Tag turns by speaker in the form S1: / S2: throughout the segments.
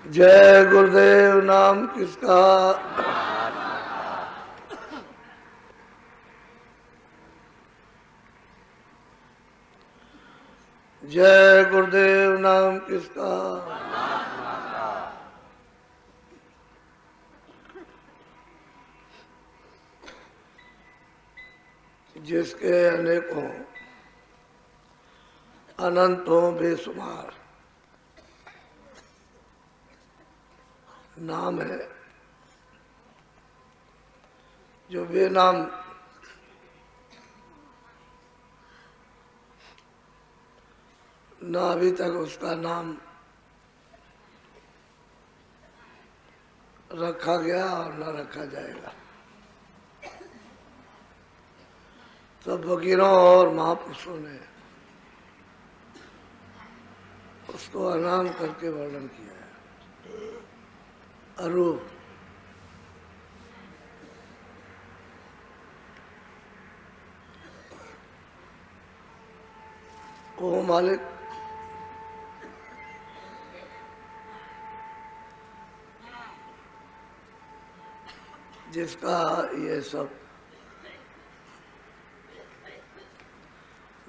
S1: जय गुरुदेव नाम किसका। जय गुरुदेव नाम किसका। जिसके अनेकों अनंतों बेशुमार नाम है, जो बेनाम न अभी तक उसका नाम रखा गया और न रखा जाएगा। सब फकीरों और महापुरुषों ने उसको अनाम करके वर्णन किया है। अरूप ओ मालिक, जिसका ये सब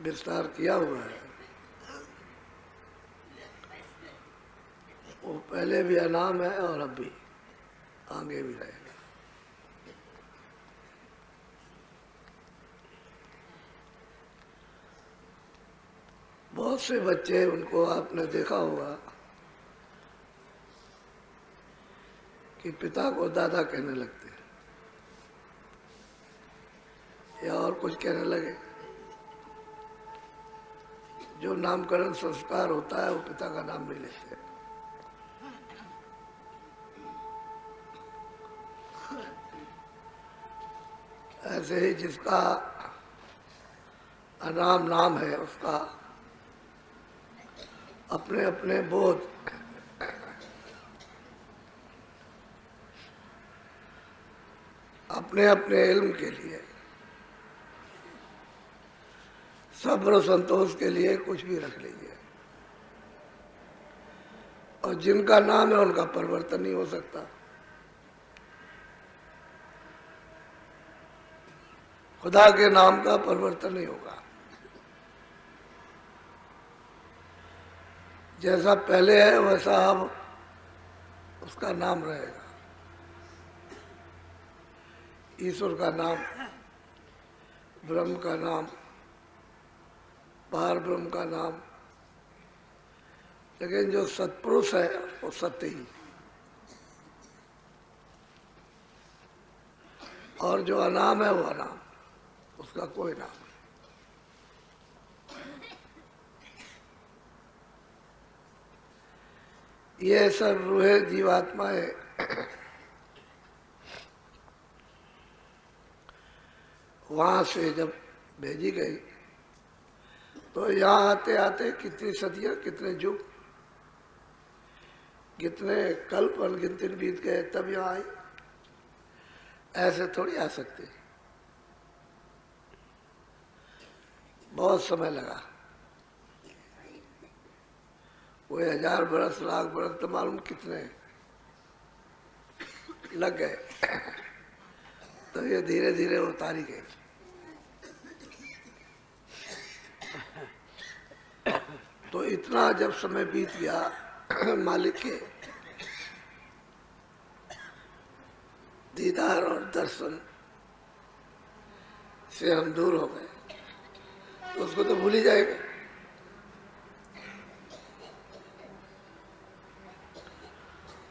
S1: विस्तार किया हुआ है, वो पहले भी अनाम है और अब भी आगे भी रहेगा। बहुत से बच्चे, उनको आपने देखा होगा कि पिता को दादा कहने लगते हैं या और कुछ कहने लगे। जो नामकरण संस्कार होता है वो पिता का नाम नहीं लेते। ऐसे ही जिसका अनाम नाम है, उसका अपने अपने बोध अपने अपने इल्म के लिए, सब्र संतोष के लिए कुछ भी रख लीजिए, और जिनका नाम है उनका परिवर्तन नहीं हो सकता। खुदा के नाम का परिवर्तन नहीं होगा। जैसा पहले है वैसा अब उसका नाम रहेगा। ईश्वर का नाम, ब्रह्म का नाम, पार ब्रह्म का नाम, लेकिन जो सत्पुरुष है वो सत्य ही, और जो अनाम है वो अनाम, उसका कोई नाम नहीं। ये सब रूहे जीवात्माएं वहां से जब भेजी गई तो यहाँ आते आते कितनी सदियां, कितने युग, कितने कल्प अनगिनत बीत गए, तब यहाँ आई। ऐसे थोड़ी आ सकती, बहुत समय लगा। कोई 1000 बरस, लाख बरस, तो मालूम कितने लग गए। तो ये धीरे धीरे उतारी गई। तो इतना जब समय बीत गया, मालिक के दीदार और दर्शन से हम दूर हो गए, तो उसको तो भूल ही जाएंगे।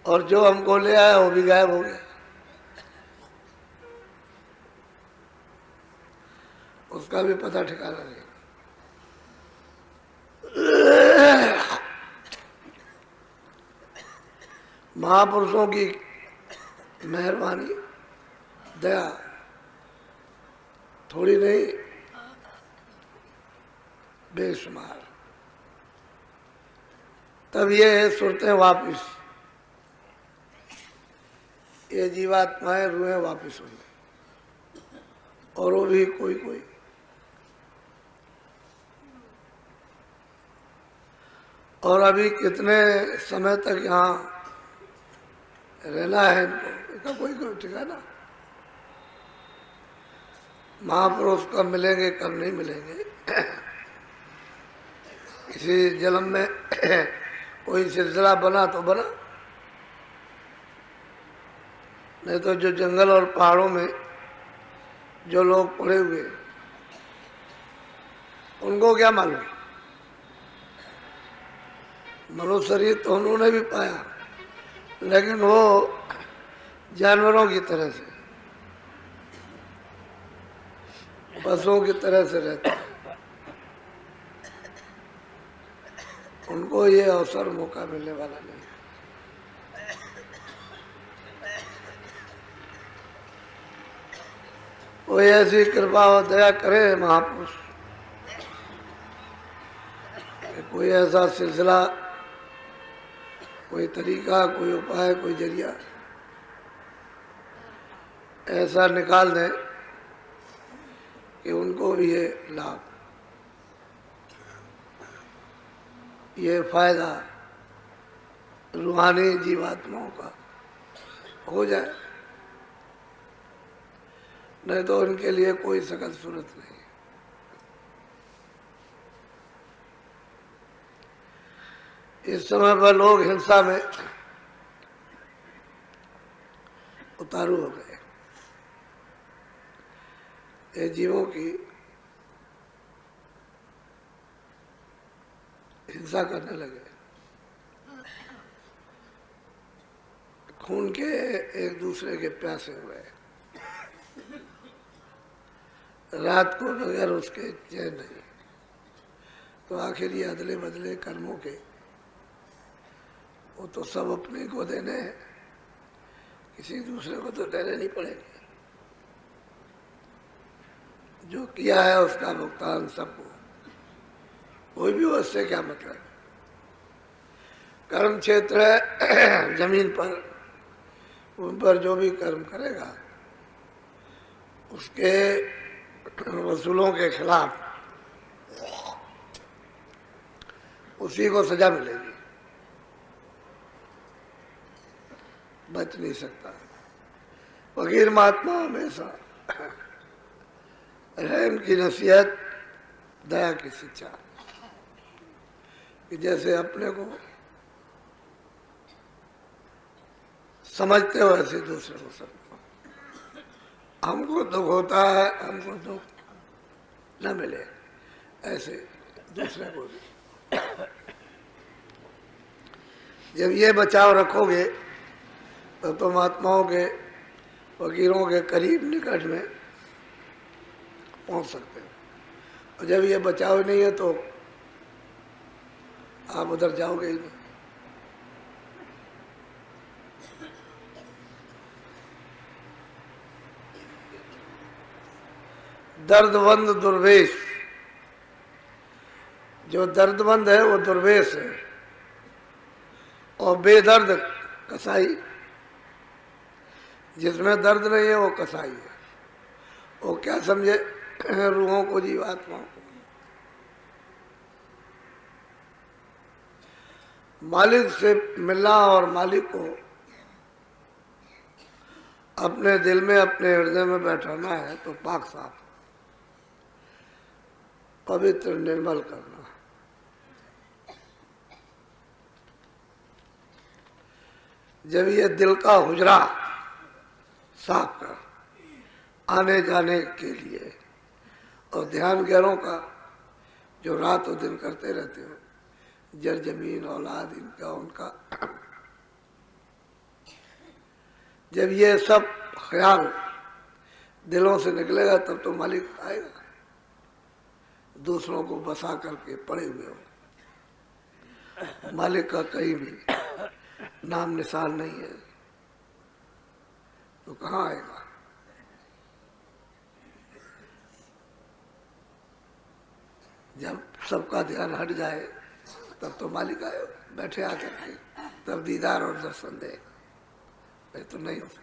S1: और जो हमको ले आया वो भी गायब हो गया। उसका भी पता ठिकाना नहीं। महापुरुषों की मेहरबानी, दया थोड़ी नहीं, बेशुमार। तब ये सुरतें वापिस, ये जीवात्माएं रूहें वापिस हुई, और वो भी कोई कोई। और अभी कितने समय तक यहाँ रहना है इनको, इसका कोई कोई ठिकाना। महापुरुष कब मिलेंगे कब नहीं मिलेंगे। किसी जन्म में कोई सिलसिला बना तो बना, नहीं तो जो जंगल और पहाड़ों में जो लोग पड़े हुए उनको क्या मालूम। मनुष्य शरीर तो उन्होंने भी पाया, लेकिन वो जानवरों की तरह से, पशुओं की तरह से रहते हैं। उनको ये अवसर मौका मिलने वाला नहीं। कोई ऐसी कृपा और दया करे महापुरुष, कोई ऐसा सिलसिला, कोई तरीका, कोई उपाय, कोई जरिया ऐसा निकाल दें कि उनको भी ये लाभ, ये फायदा रूहानी जीवात्माओं का हो जाए, नहीं तो उनके लिए कोई सकल सूरत नहीं। इस समय पर लोग हिंसा में उतारू हो गए, ये जीवों की हिंसा करने लगे, खून के एक दूसरे के प्यासे हुए, रात को बगैर उसके चैन नहीं। तो आखिर ये अदले बदले कर्मों के वो तो सब अपने को देने हैं, किसी दूसरे को तो देने नहीं पड़ेंगे। जो किया है उसका भुगतान सबको, कोई भी हो, उससे क्या मतलब। कर्म क्षेत्र है जमीन पर, उन पर जो भी कर्म करेगा उसके वसूलों के खिलाफ उसी को सजा मिलेगी, बच नहीं सकता। फकीर महात्मा हमेशा रहम की नसीहत, दया की शिक्षा, कि जैसे अपने को समझते हो ऐसे दूसरे को समझो। हमको दुख होता है, हमको दुख न मिले, ऐसे दूसरे को भी। जब ये बचाव रखोगे तो तुम महात्माओं के, फकीरों के करीब निकट में पहुंच सकते हो, और जब ये बचाव नहीं है तो आप उधर जाओगे ही नहीं। दर्दबंद दुर्वेश, जो दर्दबंद है वो दुर्वेश है, और बेदर्द कसाई, जिसमें दर्द नहीं है वो कसाई है। वो क्या समझे रूहों को, जीवात्माओं को। मालिक से मिलना और मालिक को अपने दिल में, अपने हृदय में बैठाना है तो पाक साफ, पवित्र, निर्मल करना। जब ये दिल का हुजरा साफ कर आने जाने के लिए, और ध्यान गैरों का जो रात और दिन करते रहते हो, जर जमीन औलाद इनका उनका, जब ये सब ख्याल दिलों से निकलेगा तब तो मालिक आएगा। दूसरों को बसा करके पड़े हुए हो, मालिक का कहीं भी नाम निशान नहीं है, तो कहाँ आएगा। जब सबका ध्यान हट जाए तब तो मालिक आए, बैठे आकर के, तब दीदार और दर्शन दे, नहीं तो नहीं हो सकता।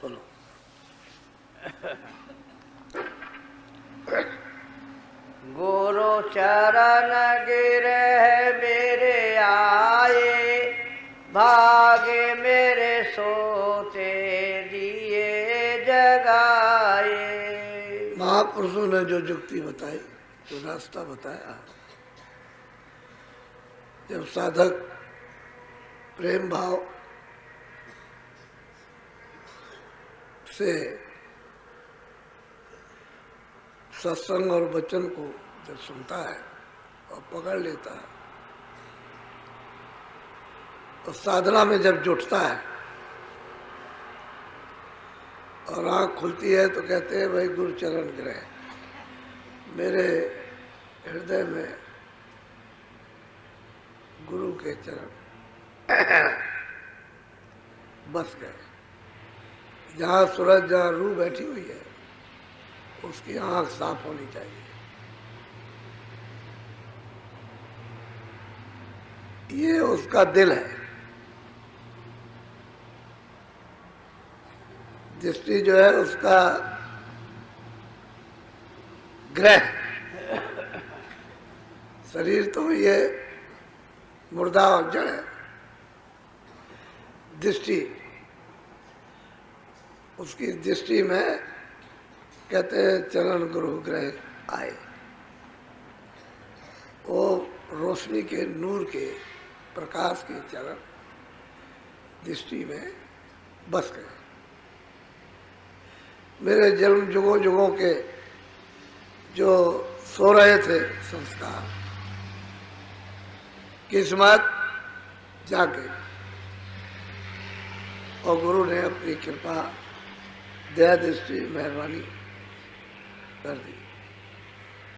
S1: बोलो।
S2: गुरु चरण गिरह मेरे आए, भागे मेरे सोते दिए जगाए।
S1: महापुरुषों ने जो युक्ति बताई, जो रास्ता बताया, जब साधक प्रेम भाव से सत्संग और वचन को जब सुनता है और पकड़ लेता है और साधना में जब जुटता है और आँख खुलती है तो कहते हैं भाई गुरु चरण गिरह मेरे हृदय में गुरु के चरण बस गए। जहाँ सूरज, जहाँ रूह बैठी हुई है उसकी आंख साफ होनी चाहिए। ये उसका दिल है। दृष्टि जो है उसका ग्रह, शरीर तो ये मुर्दा और जड़ है। दृष्टि, उसकी दृष्टि में कहते हैं चरण गुरु ग्रह आए, वो रोशनी के नूर के प्रकाश के चरण दृष्टि में बस गए। मेरे जन्म युगों युगों के जो सो रहे थे संस्कार, किस्मत जागे और गुरु ने अपनी कृपा, दया दृष्टि, मेहरबानी कर दी।